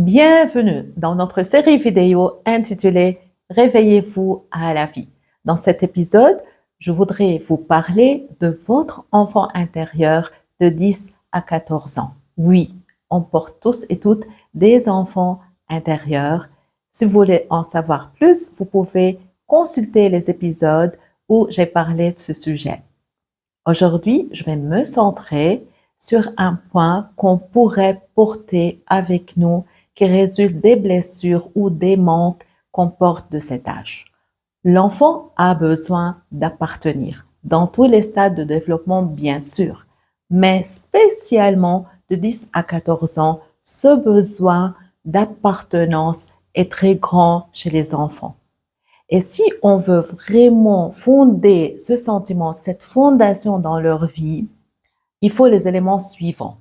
Bienvenue dans notre série vidéo intitulée Réveillez-vous à la vie. Dans cet épisode, je voudrais vous parler de votre enfant intérieur de 10 à 14 ans. Oui, on porte tous et toutes des enfants intérieurs. Si vous voulez en savoir plus, vous pouvez consulter les épisodes où j'ai parlé de ce sujet. Aujourd'hui, je vais me centrer sur un point qu'on pourrait porter avec nous qui résulte des blessures ou des manques qu'on porte de cet âge. L'enfant a besoin d'appartenir dans tous les stades de développement, bien sûr, mais spécialement de 10 à 14 ans, ce besoin d'appartenance est très grand chez les enfants. Et si on veut vraiment fonder ce sentiment, cette fondation dans leur vie, il faut les éléments suivants.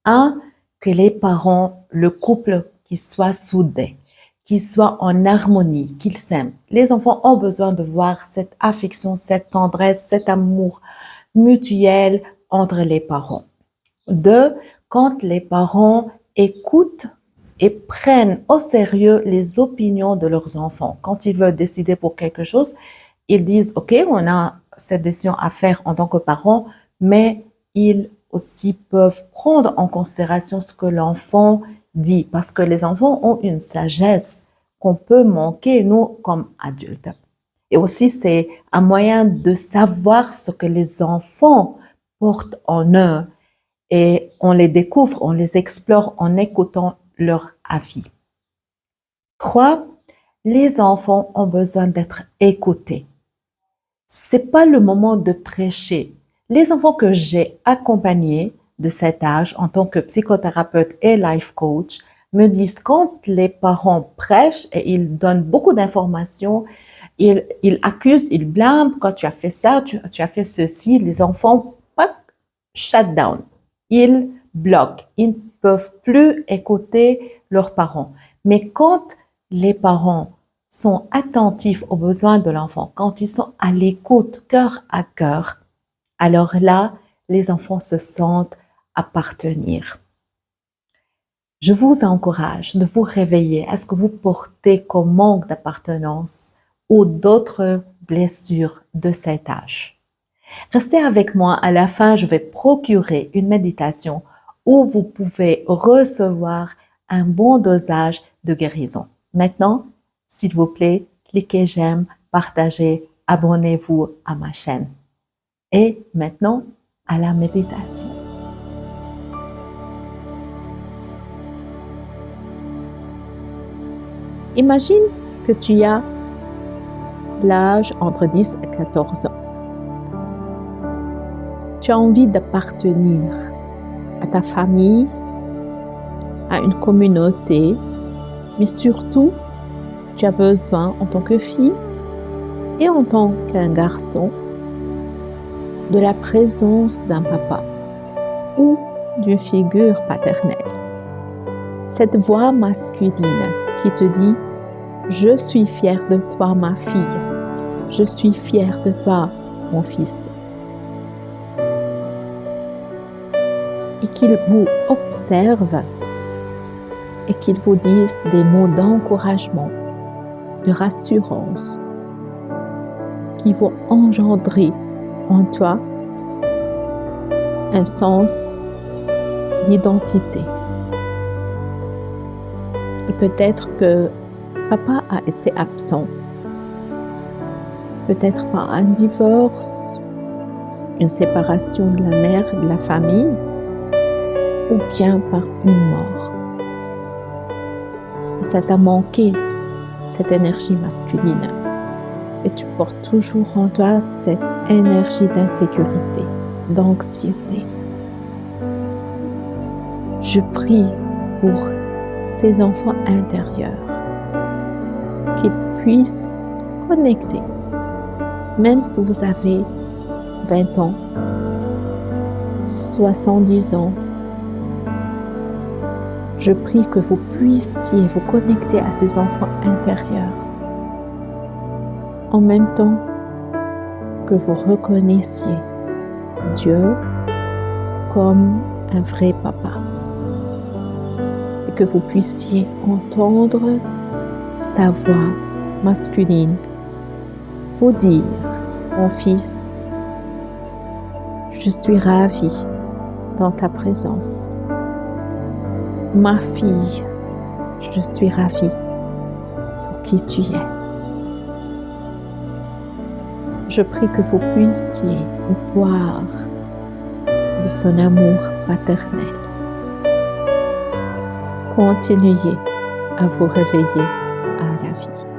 Un, que les parents, le couple, qu'ils soient soudés, qu'ils soient en harmonie, qu'ils s'aiment. Les enfants ont besoin de voir cette affection, cette tendresse, cet amour mutuel entre les parents. Deux, quand les parents écoutent et prennent au sérieux les opinions de leurs enfants. Quand ils veulent décider pour quelque chose, ils disent, OK, on a cette décision à faire en tant que parents, mais ils aussi peuvent prendre en considération ce que l'enfant dit, parce que les enfants ont une sagesse qu'on peut manquer, nous, comme adultes. Et aussi, c'est un moyen de savoir ce que les enfants portent en eux, et on les découvre, on les explore en écoutant leur avis. 3. Les enfants ont besoin d'être écoutés. C'est pas le moment de prêcher. Les enfants que j'ai accompagnés de cet âge en tant que psychothérapeute et life coach me disent quand les parents prêchent et ils donnent beaucoup d'informations, ils accusent, ils blâment, quand tu as fait ça, tu as fait ceci, les enfants, shut down. Ils bloquent, ils ne peuvent plus écouter leurs parents. Mais quand les parents sont attentifs aux besoins de l'enfant, quand ils sont à l'écoute, cœur à cœur, alors là, les enfants se sentent appartenir. Je vous encourage de vous réveiller. Est-ce que vous portez comme manque d'appartenance ou d'autres blessures de cet âge? Restez avec moi, à la fin, je vais procurer une méditation où vous pouvez recevoir un bon dosage de guérison. Maintenant, s'il vous plaît, cliquez j'aime, partagez, abonnez-vous à ma chaîne. Et maintenant, à la méditation. Imagine que tu as l'âge entre 10 et 14 ans. Tu as envie d'appartenir à ta famille, à une communauté, mais surtout, tu as besoin en tant que fille et en tant qu'un garçon de la présence d'un papa ou d'une figure paternelle. Cette voix masculine qui te dit « Je suis fière de toi, ma fille. Je suis fière de toi, mon fils. » Et qu'il vous observe et qu'il vous dise des mots d'encouragement, de rassurance, qui vont engendrer en toi un sens d'identité. Et peut-être que papa a été absent, peut-être par un divorce, une séparation de la mère et de la famille, ou bien par une mort. Ça t'a manqué, cette énergie masculine. Et tu portes toujours en toi cette énergie d'insécurité, d'anxiété. Je prie pour ces enfants intérieurs qu'ils puissent connecter, même si vous avez 20 ans, 70 ans. Je prie que vous puissiez vous connecter à ces enfants intérieurs en même temps que vous reconnaissiez Dieu comme un vrai papa. Et que vous puissiez entendre sa voix masculine vous dire, mon fils, je suis ravie dans ta présence. Ma fille, je suis ravie pour qui tu es. Je prie que vous puissiez boire de son amour paternel. Continuez à vous réveiller à la vie.